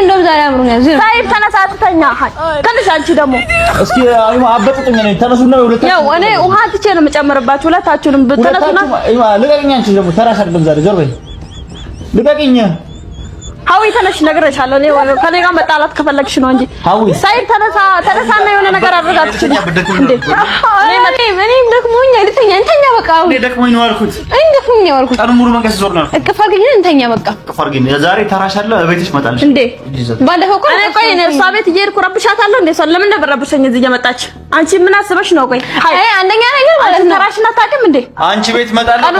እንደውም ዛሬ አምሮኛል። ሳይድ ተነሳስተኛ ትንሽ አንቺ ደግሞ እስኪ አይማ አበጥጥኝ ነኝ ተነሱና ሁለታችሁ ያው እኔ ውሃ ትቼ ነው የምጨምርባችሁ ሁለታችሁንም ብትነሱና አይማ ልቀቅኝ አንቺ ደግሞ ተራሽ አይደለም ዛሬ ዞር በይ ልቀቅኝ ሀዊ ተነሽ ነግሬሻለሁ እኔ ከኔ ጋር መጣላት ከፈለግሽ ነው እንጂ ሳይድ ተነሳና የሆነ ነገር አድርጋችሁ እንዴ እኔ ደክሞኝ ልተኛ እንተኛ በቃ እኔ ደክሞኝ ነው አልኩት ቀን ሙሉ መንገስ ዞር ነው እቅፍ አድርጊኝ እንተኛ በቃ እቅፍ አድርጊኝ ዛሬ ተራሽ አለ እቤትሽ መጣልሽ እንዴ ባለፈው እኔ ቆይ እኔ እሷ ቤት እየሄድኩ ረብሻታለሁ እንዴ ሰው ለምን እንደበረብሸኝ እዚህ እየመጣች አንቺ ምን አስበሽ ነው ቆይ አንደኛ ነገር ማለት ነው ተራሽና ታውቂም እንዴ አንቺ ቤት መጣለሁ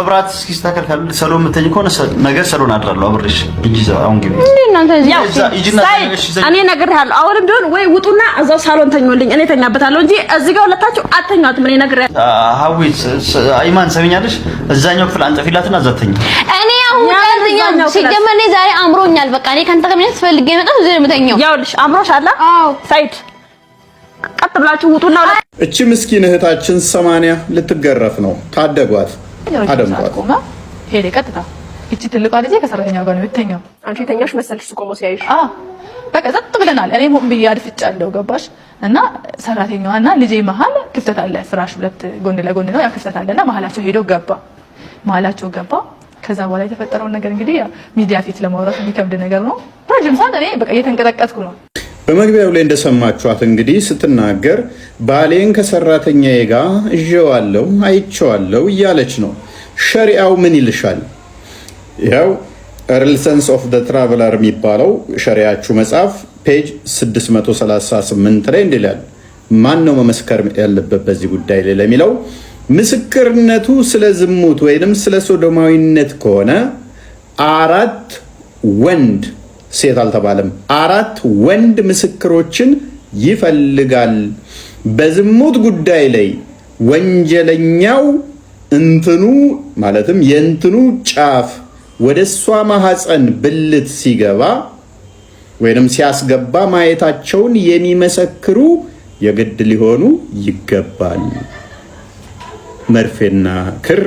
መብራት እስኪስተካከል ሰሎን የምትተኝ ከሆነ ነገ ሰሎን አድራለሁ አብሬሽ አሁን ግቢ እናንተ እኔ ነግሬሃለሁ አሁንም ቢሆን ወይ ውጡና እዛው ሳሎን ተኙልኝ እኔ ተኛበታለሁ እንጂ እዚህ ጋር ሁለታችሁ አተኛት ምን ነግሬሃለሁ ሀዊት አይማን ሰሚኛለሽ እዛኛው ክፍል አንጠፊላትና እዛተኛ እኔ አሁን ቀርኛው ሲጀመር እኔ ዛሬ አምሮኛል በቃ እኔ ካንተ ከምን ፈልጌ መጣሁ እዚህ የምተኛው ያውልሽ አምሮሻል አዎ ሳይድ ቀጥ ብላችሁ ውጡና እቺ ምስኪን እህታችን 80 ልትገረፍ ነው ታደጓት አደምጧት ሄደ ቀጥታ እቺ ትልቋ ልጅ ከሰራተኛው ጋር ነው የምትተኛው አንቺ ተኛሽ መሰልሽ ቆሞ ሲያይሽ በቃ ጸጥ ብለናል እኔ ሆን ብዬ አድፍጫለሁ ገባሽ እና ሰራተኛዋና ልጄ መሀል ክፍተት አለ ፍራሽ ሁለት ጎን ለጎን ነው ያ ክፍተት አለና መሀላቸው ሄዶ ገባ ከዛ በኋላ የተፈጠረው ነገር እንግዲህ ሚዲያ ፊት ለማውራት የሚከብድ ነገር ነው ረጅም ሰዓት እኔ በቃ እየተንቀጠቀጥኩ ነው በመግቢያው ላይ እንደሰማችኋት እንግዲህ ስትናገር ባሌን ከሰራተኛዬ ጋር እዤዋለሁ አይቼዋለሁ እያለች ነው ሸሪዓው ምን ይልሻል ያው ሪሌሰንስ ኦፍ ዘ ትራቨለር የሚባለው ሸሪዓችሁ መጽሐፍ ፔጅ 638 ላይ እንዲላል ማን ነው መመስከር ያለበት በዚህ ጉዳይ ላይ ለሚለው ምስክርነቱ ስለ ዝሙት ወይንም ስለ ሶዶማዊነት ከሆነ 4 ወንድ ሴት አልተባለም 4 ወንድ ምስክሮችን ይፈልጋል በዝሙት ጉዳይ ላይ ወንጀለኛው እንትኑ ማለትም የእንትኑ ጫፍ ወደሷ ማህፀን ብልት ሲገባ ወይንም ሲያስገባ ማየታቸውን የሚመሰክሩ የግድ ሊሆኑ ይገባል መርፌና ክር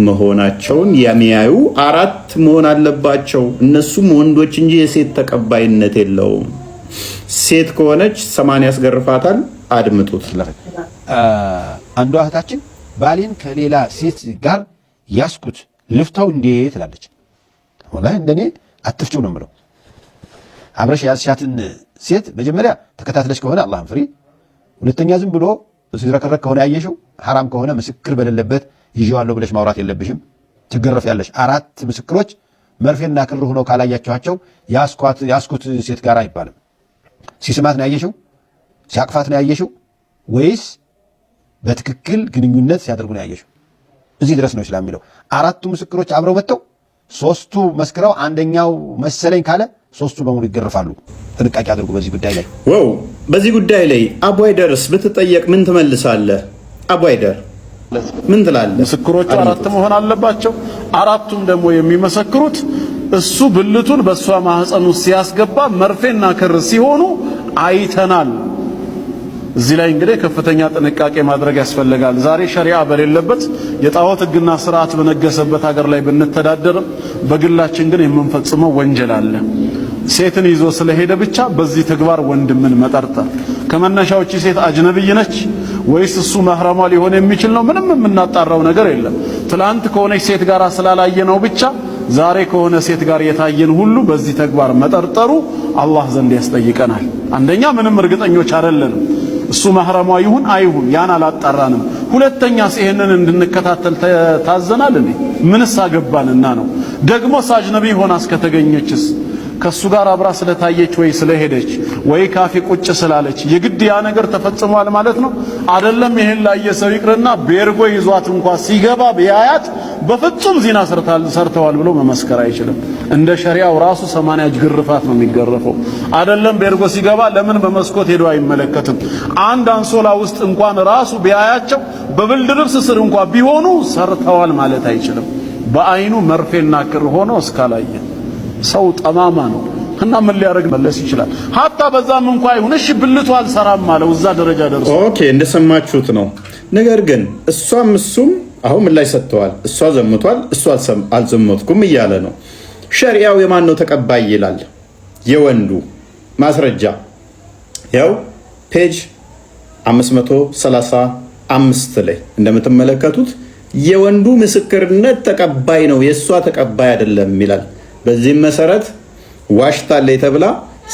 መሆናቸውን የሚያዩ 4 መሆን አለባቸው እነሱም ወንዶች እንጂ የሴት ተቀባይነት የለውም ሴት ከሆነች 80 ያስገርፋታል አድምጡት አንዷ እህታችን ባሌን ከሌላ ሴት ጋር ያስኩት ልፍታው እንዴት ትላለች ወላሂ እንደኔ አትፍጩ ነው የምለው አብረሽ ያስሻትን ሴት መጀመሪያ ተከታትለሽ ከሆነ አላህን ፍሪ ሁለተኛ ዝም ብሎ ሲዝረከረክ ከሆነ ያየሽው حرام ከሆነ ምስክር በሌለበት ይዤዋለሁ ብለሽ ማውራት የለብሽም ትገረፍ ያለሽ 4 ምስክሮች መርፌና ክር ሆነው ካላያቻቸው ያስኩት ሴት ጋር አይባልም ሲስማት ነው ያየሽው ሲያቅፋት ነው ያየሽው ወይስ በትክክል ግንኙነት ሲያደርጉ ነው ያየሽው እዚህ ድረስ ነው እስላም የሚለው 4 ምስክሮች አብረው መጥተው 3ቱ መስክረው አንደኛው መሰለኝ ካለ 3ቱ በሙሉ ይገርፋሉ ጥንቃቄ አድርጉ በዚህ ጉዳይ ላይ ዋው በዚህ ጉዳይ ላይ አቡይደርስ ብትጠየቅ ምን ትመልሳለህ አቡይደር ምን ትላለህ ምስክሮቹ 4 መሆን አለባቸው 4ቱም ደግሞ የሚመሰክሩት እሱ ብልቱን በሷ ማህፀን ውስጥ ሲያስገባ መርፌና ክር ሲሆኑ አይተናል እዚህ ላይ እንግዲህ ከፍተኛ ጥንቃቄ ማድረግ ያስፈልጋል ዛሬ ሸሪዓ በሌለበት የጣዖት ህግና ስርዓት በነገሰበት ሀገር ላይ ብንተዳደርም በግላችን ግን የምንፈጽመው ወንጀል አለ ሴትን ይዞ ስለሄደ ብቻ በዚህ ተግባር ወንድምን መጠርጠር ከመነሻው ሴት አጅነብይ ነች ወይስ እሱ መህረሟ ሊሆን የሚችል ነው ምንም የምናጣራው ነገር የለም ትላንት ከሆነች ሴት ጋር ስላላየነው ብቻ ዛሬ ከሆነ ሴት ጋር የታየን ሁሉ በዚህ ተግባር መጠርጠሩ አላህ ዘንድ ያስጠይቀናል አንደኛ ምንም እርግጠኞች አይደለንም እሱ መህረሟ ይሁን አይሁን ያን አላጣራንም ሁለተኛስ ይሄንን እንድንከታተል ታዘናል ምንስ አገባንና ነው ደግሞ አጅነቢ ሆና እስከተገኘችስ ከሱ ጋር አብራ ስለታየች ወይ ስለሄደች ወይ ካፌ ቁጭ ስላለች የግድ ያ ነገር ተፈጽሟል ማለት ነው አይደለም ይሄን ላየ ሰው ይቅርና ቤርጎ ይዟት እንኳን ሲገባ ቢያያት በፍጹም ዚና ሰርተዋል ብሎ መመስከር አይችልም እንደ ሸሪዓው ራሱ 80 ግርፋት ነው የሚገረፈው አይደለም ቤርጎ ሲገባ ለምን በመስኮት ሄዶ አይመለከትም አንድ አንሶላ ውስጥ እንኳን ራሱ ቢያያቸው በብልድ ልብስ ስር እንኳን ቢሆኑ ሰርተዋል ማለት አይችልም በአይኑ መርፌና ክር ሆኖ እስካላየ ሰው ጠማማ ነው እና ምን ሊያረግ መለስ ይችላል hatta በዛም እንኳን ይሁን እሺ ብልቱ አልሰራም ማለት እዛ ደረጃ ደርሶ ኦኬ እንደሰማችሁት ነው ነገር ግን እሷም እሱም አሁን ምን ላይ ሰጥተዋል እሷ ዘምቷል እሷ አልዘመትኩም እያለ ነው ሸሪዓው የማን ነው ተቀባይ ይላል የወንዱ ማስረጃ ያው ፔጅ 535 ላይ እንደምትመለከቱት የወንዱ ምስክርነት ተቀባይ ነው፣ የሷ ተቀባይ አይደለም ይላል። በዚህም መሰረት ዋሽታለች ተብላ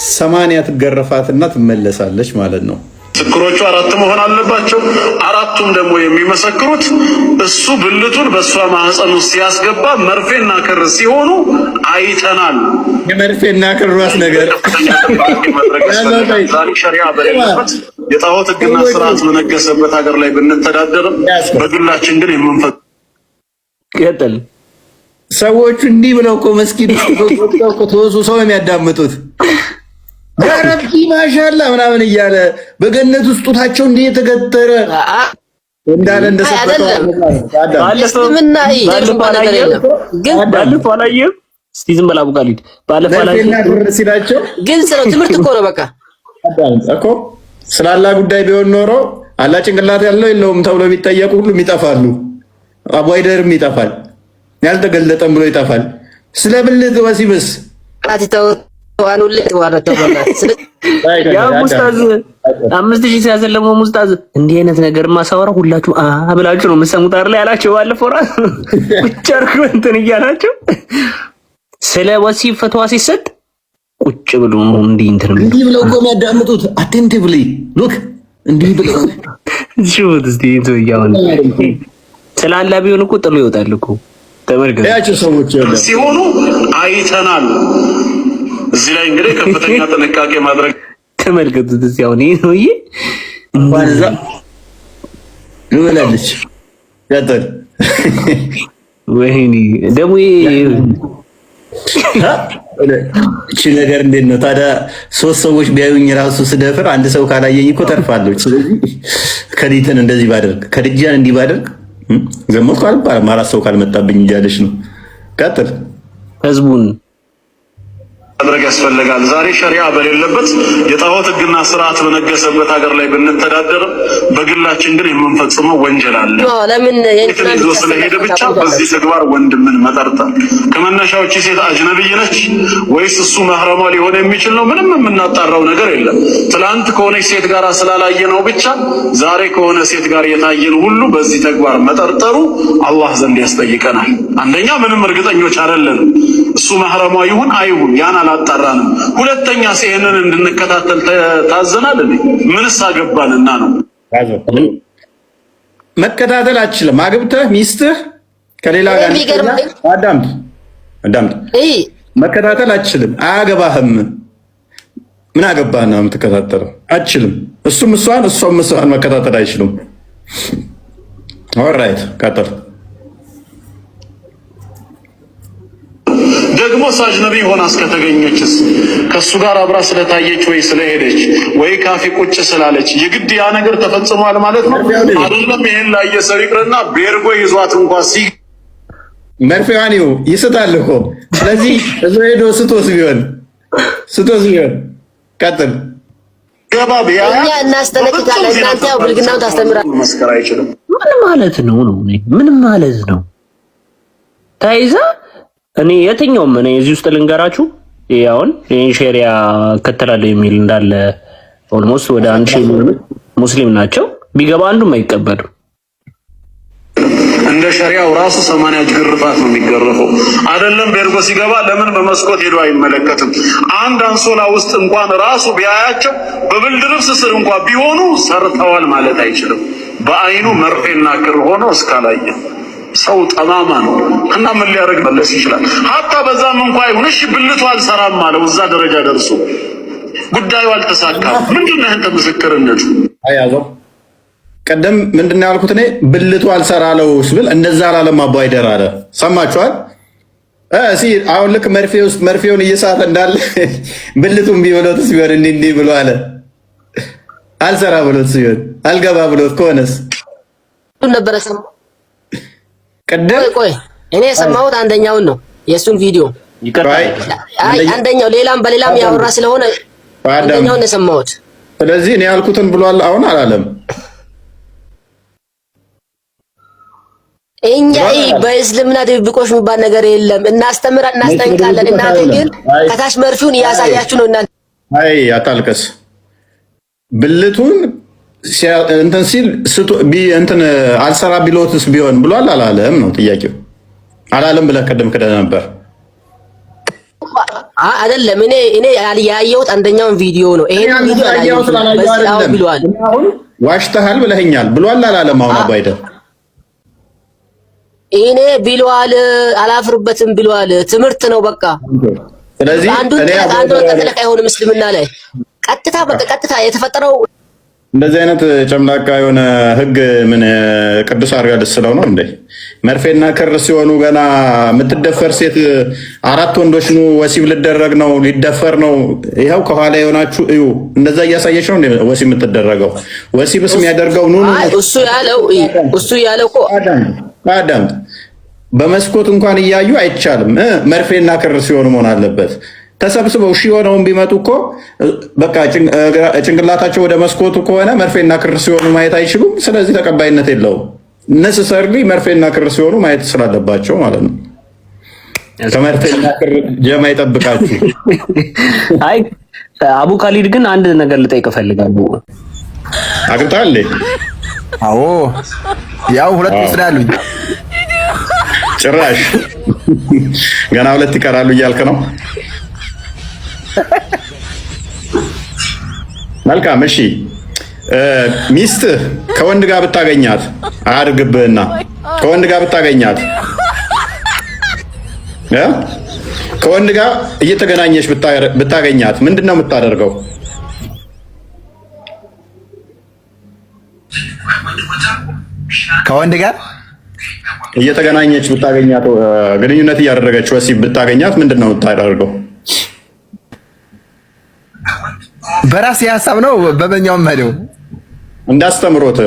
80 ትገረፋትና ትመለሳለች ማለት ነው። ምስክሮቹ 4 መሆን አለባቸው። 4ቱም ደግሞ የሚመሰክሩት እሱ ብልቱን በእሷ ማህፀን ውስጥ ሲያስገባ መርፌና ክር ሲሆኑ አይተናል። የመርፌና ክሯስ ነገር ሸሪዓ በሌለበት የጣዖት ሕግና ስርዓት በነገሰበት ሀገር ላይ ብንተዳደርም በግላችን ግን ቀጥል። ሰዎቹ እንዲህ ብለው እኮ መስጊድ ተወሱ ሰው የሚያዳምጡት ረብኪ ማሻላ ምናምን እያለ በገነት ውስጥ ጡታቸው እንዲህ የተገተረ እንዳለ እንደሰበከው ባለፈው አላየህም? እስቲ ዝም በላ ቡቃሊድ ባለፈው አላየህም? ግን ስለ ትምህርት እኮ ነው። በቃ እኮ ስላላ ጉዳይ ቢሆን ኖሮ አላ ጭንቅላት ያለው የለውም ተብሎ ቢጠየቁ ሁሉም ይጠፋሉ። አቧይደርም ይጠፋል፣ ያልተገለጠም ብሎ ይጠፋል። ስለ ብልት ወሲብስ ያ ሙስታዝ 5000 ሲያዘለመው ሙስታዝ እንዲህ አይነት ነገር ማሳወራ ሁላችሁ ብላችሁ ነው የምትሰሙት አይደል ያላችሁ። ባለፈው ራስ ቁጭ አርኩ እንትን እያላችሁ ስለ ወሲብ ፈትዋ ሲሰጥ ቁጭ ብሎ እንዲህ ብለው እኮ የሚያዳምጡት አቴንቲቭሊ ሉክ እንዲህ ብለው ሹት እስቲ ይያውን ስላላ ቢሆን እኮ ጥሎ ይወጣል እኮ ተመልከቱ። ያቸው ሰዎች ሲሆኑ አይተናል። እዚህ ላይ እንግዲህ ከፍተኛ ጥንቃቄ ማድረግ ተመልከቱት። እዚህ አሁን ይሄ ነው ባዛ ልበላለች ያጠር ወይኔ ደግሞ እቺ ነገር እንዴት ነው ታዲያ? 3 ሰዎች ቢያዩኝ ራሱ ስደፍር አንድ ሰው ካላየኝ እኮ ተርፋለሁ። ስለዚህ ከዲተን እንደዚህ ባደርግ ከድጃን እንዲህ ባደርግ ዘሞት አልባልም 4 ሰው ካልመጣብኝ እያለች ነው። ቀጥል ህዝቡን ማድረግ ያስፈልጋል። ዛሬ ሸሪዓ በሌለበት የጣዖት ሕግና ስርዓት በነገሰበት ሀገር ላይ ብንተዳደርም በግላችን ግን የምንፈጽመው ወንጀል አለ። ለምን ይዞ ስለሄደ ብቻ በዚህ ተግባር ወንድምን መጠርጠር ከመነሻዎች ሴት አጅነብይ ነች ወይስ እሱ መህረሟ ሊሆን የሚችል ነው? ምንም የምናጣራው ነገር የለም። ትላንት ከሆነች ሴት ጋር ስላላየ ነው ብቻ ዛሬ ከሆነ ሴት ጋር የታየን ሁሉ በዚህ ተግባር መጠርጠሩ አላህ ዘንድ ያስጠይቀናል። አንደኛ ምንም እርግጠኞች አይደለንም እሱ መህረሟ ይሁን አይሁን ያን አላጣራንም። ሁለተኛ ይሄንን እንድንከታተል ታዘናል። ምንስ አገባንና ነው? መከታተል አትችልም። አግብተህ ሚስትህ ከሌላ ጋር አዳምጥ መከታተል አትችልም። አያገባህም። ምን አገባህ ነው የምትከታተለው? አትችልም። እሱም እሷን መከታተል አይችሉም። ኦልራይት ቀጥል። ደግሞ አጅነቢ ሆና እስከተገኘችስ ከሱ ጋር አብራ ስለታየች ወይ ስለሄደች ወይ ካፊ ቁጭ ስላለች የግድ ያ ነገር ተፈጽሟል ማለት ነው አይደለም? ይሄን ላይ የሰሪቅርና ቤርጎ ይዟት እንኳን መርፌዋን ይስታል እኮ። ስለዚህ እሱ ሄዶ ስቶስ ቢሆን ቀጥል ገባ ቢያ እናስተነክታለን። እናንተ ያው ብልግናው ታስተምራለህ። መስከር አይችልም። ምን ማለት ነው? ምን ማለት ነው? ታይዛ እኔ የትኛውም እኔ እዚህ ውስጥ ልንገራችሁ ያውን ይሄን ሸሪያ ከተላለ የሚል እንዳለ ኦልሞስት ወደ 1000 ሙስሊም ናቸው። ቢገባ አንዱም አይቀበልም። እንደ ሸሪያው ራሱ 80 ግርፋት ነው የሚገረፈው። አይደለም ቤርጎ ሲገባ ለምን በመስኮት ሄዶ አይመለከትም? አንድ አንሶላ ውስጥ እንኳን ራሱ ቢያያቸው በብልድ ልብስ ስር እንኳን ቢሆኑ ሰርተዋል ማለት አይችልም። በአይኑ መርፌና ክር ሆኖ እስካላየ ሰው ጠማማ ነው እና ምን ሊያደርግ መለስ ይችላል? ሀታ በዛም እንኳን ይሁንሽ ብልቱ አልሰራም ማለት እዛ ደረጃ ደርሶ ጉዳዩ አልተሳካም። ምንድነው አንተ ምስክርነት? አያዘው ቀደም ምንድነው ያልኩት እኔ ብልቱ አልሰራለው ስብል እንደዛ አላለም። አባይደር አለ ሰማችኋል? አሁን ልክ መርፌ ውስጥ መርፌውን እየሳተ እንዳለ ብልቱም ቢብሎትስ ቢሆን እንዲህ ብሎ አለ። አልሰራ ብሎት ሲሆን አልገባ ብሎት ከሆነስ ነበረ ሰማው። ቀደም ቆይ እኔ የሰማሁት አንደኛውን ነው የእሱን ቪዲዮ አንደኛው ሌላም በሌላም ያወራ ስለሆነ አንደኛውን የሰማሁት። ስለዚህ እኔ ያልኩትን ብሏል አሁን አላለም። እኛ በእስልምና ድብቆሽ የሚባል ነገር የለም። እናስጠንቃለን። እናንተ ግን ከታች መርፊውን እያሳያችሁ ነው። እናንተ አይ አታልቀስ። ብልቱን እንትን ሲል እንትን አልሰራ ቢሎትስ ቢሆን ብሏል አላለም ነው ጥያቄው። አላለም ብለህ ቀደም ክደ ነበር አይደለም። እኔ ያየሁት አንደኛውን ቪዲዮ ነው። ይሄን ቪዲዮ ያየሁት ብሏል። ዋሽተሃል ብለኸኛል ብሏል አላለም? አሁን አባይደ እኔ ብሏል፣ አላፍርበትም ብሏል። ትምህርት ነው በቃ። ስለዚህ አንዱ ተጠለቀ አይሆንም እስልምና ላይ ቀጥታ የተፈጠረው እንደዚህ አይነት ጨምላቃ የሆነ ህግ ምን ቅዱስ አድርጋ ደስለው ነው እንዴ? መርፌና ክር ሲሆኑ ገና የምትደፈር ሴት 4 ወንዶች ነው ወሲብ ልደረግ ነው ሊደፈር ነው። ይኸው ከኋላ የሆናችሁ እዩ። እንደዛ እያሳየች ነው እንዴ ወሲብ የምትደረገው? ወሲብስ የሚያደርገው እሱ ያለው እኮ አዳም በመስኮት እንኳን እያዩ አይቻልም። መርፌና ክር ሲሆኑ መሆን አለበት። ተሰብስበው ሺህ ሆነውን ቢመጡ እኮ በቃ ጭንቅላታቸው ወደ መስኮቱ ከሆነ መርፌና ክር ሲሆኑ ማየት አይችሉም። ስለዚህ ተቀባይነት የለውም። ነሰሰርሊ መርፌና ክር ሲሆኑ ማየት ስላለባቸው ማለት ነው። ከመርፌና ክር ጀማ ይጠብቃችሁ። አይ አቡ ካሊድ ግን አንድ ነገር ልጠይቅ እፈልጋለሁ። አግብተሃል? አዎ ያው 2 ሚስት አሉኝ። ጭራሽ ገና 2 ይቀራሉ እያልክ ነው? መልካም እሺ። ሚስት ከወንድ ጋር ብታገኛት አያድርግብህና ከወንድ ጋር ከወንድ ጋር እየተገናኘች ብታገኛት ምንድን ነው የምታደርገው? ከወንድ ጋር እየተገናኘች ብታገኛት፣ ግንኙነት እያደረገች ወሲብ ብታገኛት ምንድን ነው የምታደርገው? በራሴ ሀሳብ ነው በበኛውም ሄደው እንዳስተምሮት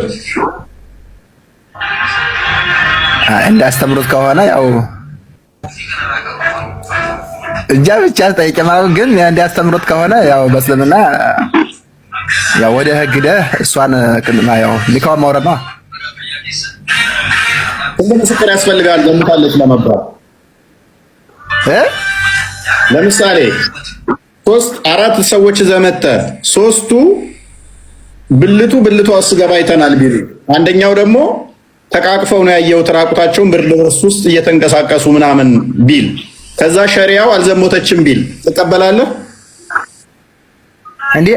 ከሆነ ያው እጃ ብቻ ጠይቄ ማለት ግን እንዳስተምሮት ከሆነ ያው በእስልምና ያው ወደ ህግ ደህ እሷን ያው ሊካው ማውረድ ነው። እንደ ምስክር ያስፈልጋል ገምታለች ለመባል ለምሳሌ 3-4 ሰዎች ዘመተ 3ቱ ብልቷ ስገባ አይተናል ቢሉ፣ አንደኛው ደግሞ ተቃቅፈው ነው ያየሁት ራቁታቸውን ብርድ ልብስ ውስጥ እየተንቀሳቀሱ ምናምን ቢል፣ ከዛ ሸሪያው አልዘሞተችም ቢል ትቀበላለህ እንዴ?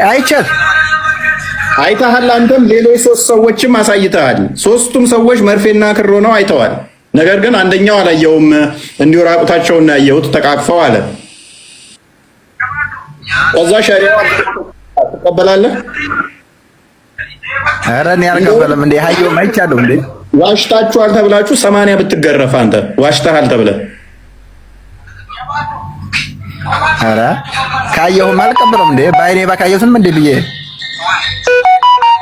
አይተሃል። አንተም ሌሎች 3 ሰዎችም አሳይተሃል። 3ቱም ሰዎች መርፌና ክር ሆነው አይተዋል። ነገር ግን አንደኛው አላየውም፣ እንዲሁ ራቁታቸውን ያየሁት ተቃቅፈው አለ። ከዛ ሸሪዓው ትቀበላለህ? ኧረ እኔ አልቀበልም። እንዴ ሀየውም አይቻለሁ። እንዴ ዋሽታችኋል ተብላችሁ 80 ብትገረፍ አንተ ዋሽተሃል ተብለህ ኧረ ካየሁም አልቀበልም። እንዴ በአይኔ ባካየሁትም እንዴ ብዬ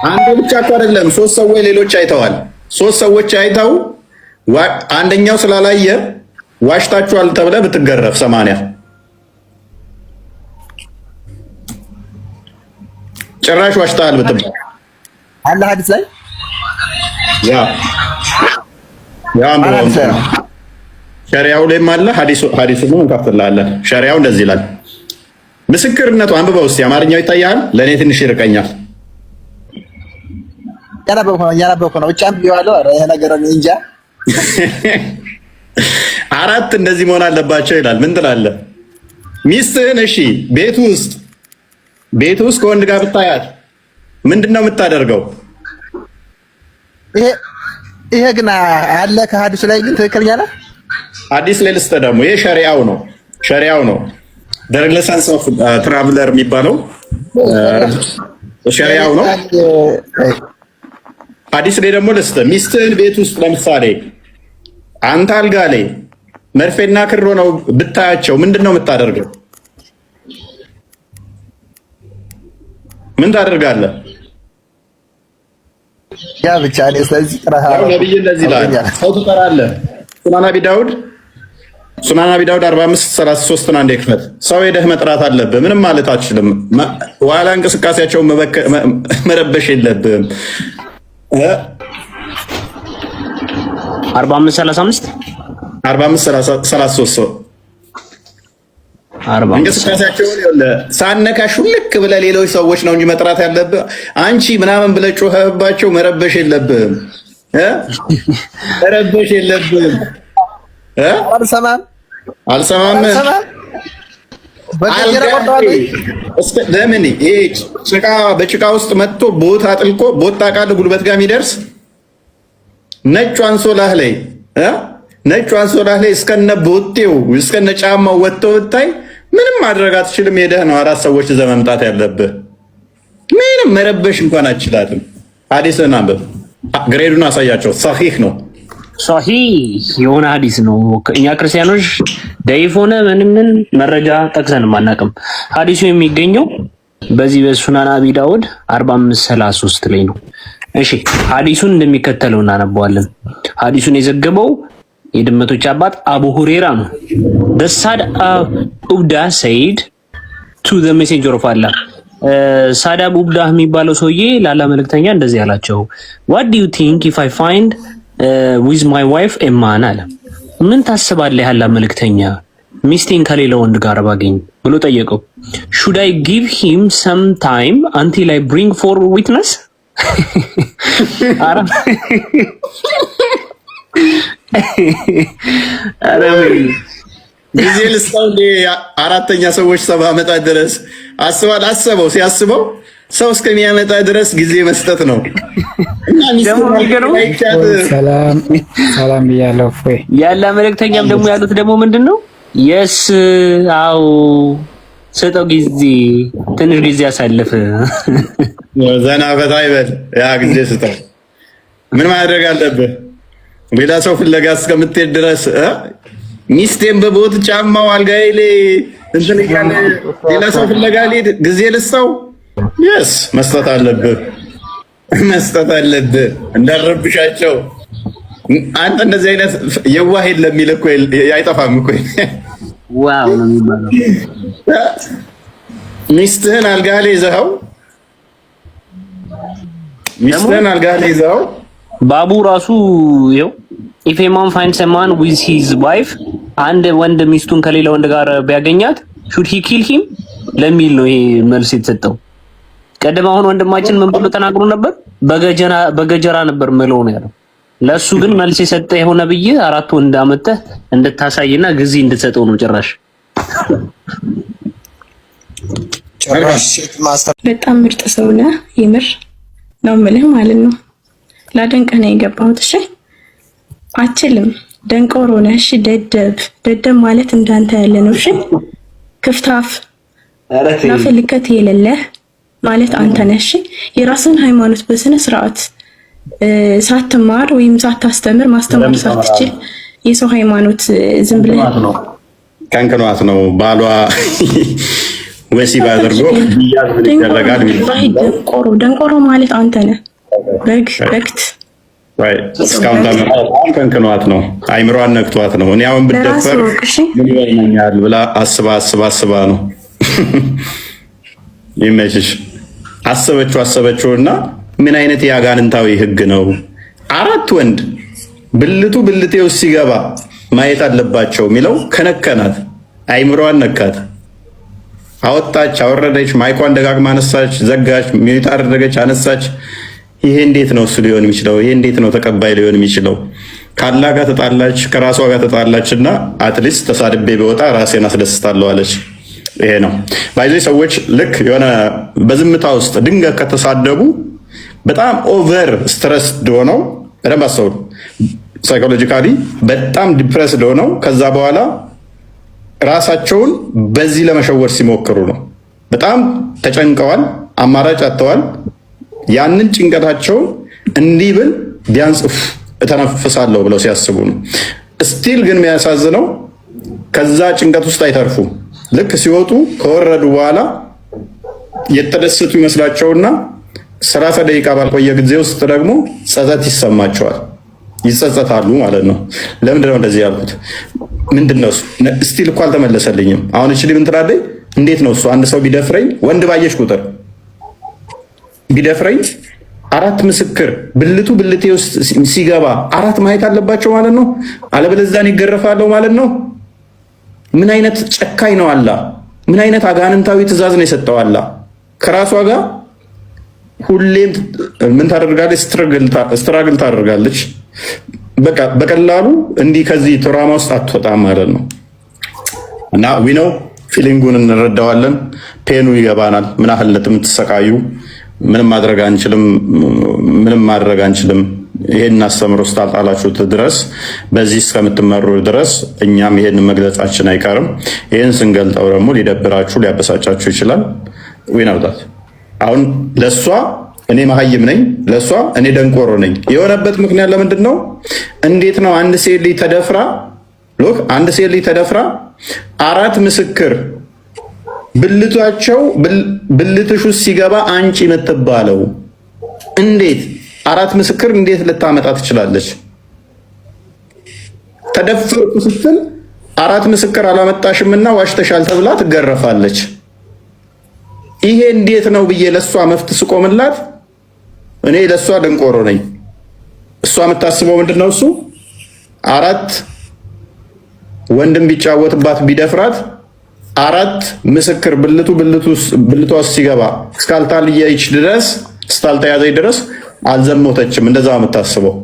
አንተ ብቻ እኮ አይደለም 3 ሰዎች ሌሎች አይተዋል። 3 ሰዎች አይተው አንደኛው ስላላየ ዋሽታችኋል ተብለህ ብትገረፍ 80 ጭራሽ ዋሽተሃል ብትባል አለ ሐዲስ ላይ ያ ሸሪዓው ላይም አለ ሐዲሱን እንከፍትልሃለን። ሸሪዓው እንደዚህ ይላል። ምስክርነቱ አንብበው እስኪ። አማርኛው ይታያል? ለእኔ ትንሽ ይርቀኛል። ያነበብኩ ነው ብቻ ቢዋለው ይሄ ነገር እንጃ 4 እንደዚህ መሆን አለባቸው ይላል። ምን ትላለህ? ሚስትህን እሺ ቤት ውስጥ ከወንድ ጋር ብታያት ምንድን ነው የምታደርገው? ይሄ ግን አለ ከሐዲሱ ላይ ግን ትክክለኛ ነው። ሐዲስ ላይ ልስተ ደግሞ ይሄ ሸሪዓው ነው። The Renaissance of Traveler የሚባለው ሸሪዓው ነው። ሐዲስ ላይ ደግሞ ልስተ ሚስትህን ቤት ውስጥ ለምሳሌ አንተ አልጋ ላይ መርፌና ክር ሆነው ብታያቸው ምንድን ነው የምታደርገው? ምን ታደርጋለህ? ያ ብቻ ነው። ስለዚህ ነብይ እንደዚህ ይላል። ሰው ትጠራለህ። ሱናን አቢ ዳውድ 45:33 አንዴ ክፈት። ሰው ሄደህ መጥራት አለብህ። ምንም ማለት አትችልም። ዋላ እንቅስቃሴያቸውን መረበሽ የለብህም። 45 35 33 እንቅስቃሴያቸውን ሳነካሹ ልክ ብለህ ሌሎች ሰዎች ነው እንጂ መጥራት ያለብህ አንቺ ምናምን ብለህ ጮኸባቸው መረበሽ የለብህም መረበሽ የለብህም። አልሰማም ለምን በጭቃ ውስጥ መጥቶ ቦት አጥልቆ ቦት ታውቃለህ ጉልበት ጋር የሚደርስ ነጩ አንሶላህ ላይ እስከነ ቦቴው እስከነ ጫማው ወጥቶ ብታይ ምንም ማድረግ አትችልም። ሄደህ ነው 4 ሰዎች ይዘህ መምጣት ያለብህ። ምንም መረበሽ እንኳን አትችላትም። ሐዲስን አንብብ፣ ግሬዱን አሳያቸው። ሰሂህ ነው፣ ሰሂህ የሆነ ሐዲስ ነው። እኛ ክርስቲያኖች ደይፍ ሆነ ምን መረጃ ጠቅሰን ማናቅም። ሐዲሱ የሚገኘው በዚህ በሱናን አቢ ዳውድ 45:33 ላይ ነው። እሺ ሐዲሱን እንደሚከተለው እናነበዋለን። ሐዲሱን የዘገበው የድመቶች አባት አቡ ሁሬራ ነው። ደሳድ ኡብዳ ሰይድ ቱ ዘ ሜሴንጀር ኦፍ አላህ ሳዳ ኡብዳ የሚባለው ሰውዬ ላላ መልእክተኛ እንደዚህ ያላቸው what do you think if I find with my wife a man አለ። ምን ታስባለህ ያላ መልእክተኛ ሚስቴን ከሌላ ወንድ ጋር ባገኝ ብሎ ጠየቀው። should I give him some time until I bring for witness አረ ጊዜ ልስጣው አራተኛ ሰዎች 70 ዓመት ድረስ አስበው ሲያስበው ሰው እስከሚያመጣ ድረስ ጊዜ መስጠት ነው። ሰላም ብያለሁ። ወይ ያለ መልእክተኛም ደግሞ ያሉት ደግሞ ምንድነው? የስ አው ሰጠው ጊዜ ትንሽ ጊዜ ያሳልፍ ዘና ፈታ ይበል ያ ጊዜ ስጠው። ምን ማድረግ አለብህ? ሌላ ሰው ፍለጋ እስከምትሄድ ድረስ ሚስቴን በቦት ጫማው አልጋዬ ላይ እንትን እያለ ሌላ ሰው ፍለጋ ልሄድ ጊዜ ልስጠው? የስ መስጠት አለብህ እንዳረብሻቸው። አንተ እንደዚህ አይነት የዋህ የለም የሚል እኮ አይጠፋም እኮ። ዋው ነው የሚባለው። ሚስትህን አልጋ ላይ ይዘኸው ባቡ ራሱ ይኸው if a man finds a man with his wife አንድ ወንድ ሚስቱን ከሌላ ወንድ ጋር ቢያገኛት should he kill him ለሚል ነው ይሄ መልስ የተሰጠው። ቀደም አሁን ወንድማችን ምን ብሎ ተናግሮ ነበር? በገጀራ ነበር ምለው ነው ያለው። ለሱ ግን መልስ የሰጠ የሆነ ነብይ 4 ወንድ አመጣህ እንድታሳይና ጊዜ እንድትሰጠው ነው ጭራሽ። በጣም ምርጥ ሰው ነህ፣ ይምር ነው የምልህ ማለት ነው። ላደንቅህ ነው የገባሁት። እሺ አችልም ደንቆሮ ነህ። እሺ ደደብ ማለት እንዳንተ ያለ ነው። እሺ ክፍታፍ ናፈልከት የሌለህ ማለት አንተ ነህ። እሺ የራስን ሃይማኖት በስነ ስርዓት ሳትማር ወይም ሳታስተምር ማስተማር ሳትችል የሰው ሃይማኖት ዝም ብለህ ከንከኗት ነው ባሏ ወሲብ አድርጎ ይያደርጋል። ደንቆሮ ማለት አንተ ነህ። በግት እስካሁን ከንከኗት ነው፣ አይምሯን ነክቷት ነው። እኔ አሁን ብደፈር ምን ይሆነኛል ብላ አስባ ነው። ይመችሽ። አሰበችውና ምን አይነት የአጋንንታዊ ህግ ነው? 4 ወንድ ብልቴ ውስጥ ሲገባ ማየት አለባቸው የሚለው ከነከናት፣ አይምሯን ነካት። አወጣች፣ አወረደች፣ ማይኳን ደጋግማ አነሳች፣ ዘጋች፣ ሚዩት አደረገች፣ አነሳች። ይሄ እንዴት ነው እሱ ሊሆን የሚችለው? ይሄ እንዴት ነው ተቀባይ ሊሆን የሚችለው? ካላ ጋር ተጣላች፣ ከራሷ ጋር ተጣላችና አትሊስት ተሳድቤ ቢወጣ ራሴን አስደስታለሁ አለች። ይሄ ነው ባይዘይ ሰዎች ልክ የሆነ በዝምታ ውስጥ ድንገት ከተሳደቡ በጣም ኦቨር ስትረስ ሆነው ረባሰው ሳይኮሎጂካሊ በጣም ዲፕረስድ ሆነው ከዛ በኋላ ራሳቸውን በዚህ ለመሸወር ሲሞክሩ ነው። በጣም ተጨንቀዋል፣ አማራጭ አጥተዋል። ያንን ጭንቀታቸውን እንዲህ ብል ቢያንስ እተነፍሳለሁ ብለው ሲያስቡ ነው። ስቲል ግን የሚያሳዝነው ከዛ ጭንቀት ውስጥ አይተርፉም። ልክ ሲወጡ ከወረዱ በኋላ የተደሰቱ ይመስላቸውና 30 ደቂቃ ባልቆየ ጊዜ ውስጥ ደግሞ ጸጸት ይሰማቸዋል፣ ይጸጸታሉ ማለት ነው። ለምንድን ነው እንደዚህ ያልኩት? ምንድን ነው እሱ? ስቲል እኮ አልተመለሰልኝም። አሁን እቺ ምን ትላለች? እንዴት ነው እሱ አንድ ሰው ቢደፍረኝ፣ ወንድ ባየሽ ቁጥር ቢደፍረኝ 4 ምስክር ብልቱ ብልቴ ውስጥ ሲገባ 4 ማየት አለባቸው ማለት ነው። አለበለዚያ ይገረፋለሁ ማለት ነው። ምን አይነት ጨካኝ ነው አላህ? ምን አይነት አጋንንታዊ ትእዛዝ ነው የሰጠው አላህ? ከራሷ ጋር ሁሌም ምን ታደርጋለች? ስትራግል ታደርጋለች። በቃ በቀላሉ እንዲህ ከዚህ ትራማ ውስጥ አትወጣም ማለት ነው። እና ዊነው ፊሊንጉን እንረዳዋለን። ፔኑ ይገባናል። ምን ያህል እንደምትሰቃዩ ምንም ማድረግ አንችልም። ይሄን አስተምሮ ስታልጣላችሁት ድረስ በዚህ እስከምትመሩ ድረስ እኛም ይሄን መግለጻችን አይቀርም። ይሄን ስንገልጠው ደግሞ ሊደብራችሁ ሊያበሳጫችሁ ይችላል። ዊናውታት አሁን ለሷ እኔ መሀይም ነኝ፣ ለሷ እኔ ደንቆሮ ነኝ የሆነበት ምክንያት ለምንድን ነው? እንዴት ነው አንድ ሴት ልጅ ተደፍራ 4 ምስክር ብልትሽ ውስጥ ሲገባ አንቺ የምትባለው እንዴት 4 ምስክር እንዴት ልታመጣ ትችላለች? ተደፍርኩ ስትል 4 ምስክር አላመጣሽምና ዋሽተሻል ተብላ ትገረፋለች። ይሄ እንዴት ነው ብዬ ለሷ መፍት ስቆምላት እኔ ለሷ ደንቆሮ ነኝ። እሷ የምታስበው ምንድነው? እሱ 4 ወንድም ቢጫወትባት ቢደፍራት 4 ምስክር ብልቷ ሲገባ እስካልተያዘች ድረስ አልዘሞተችም። እንደዛ የምታስበው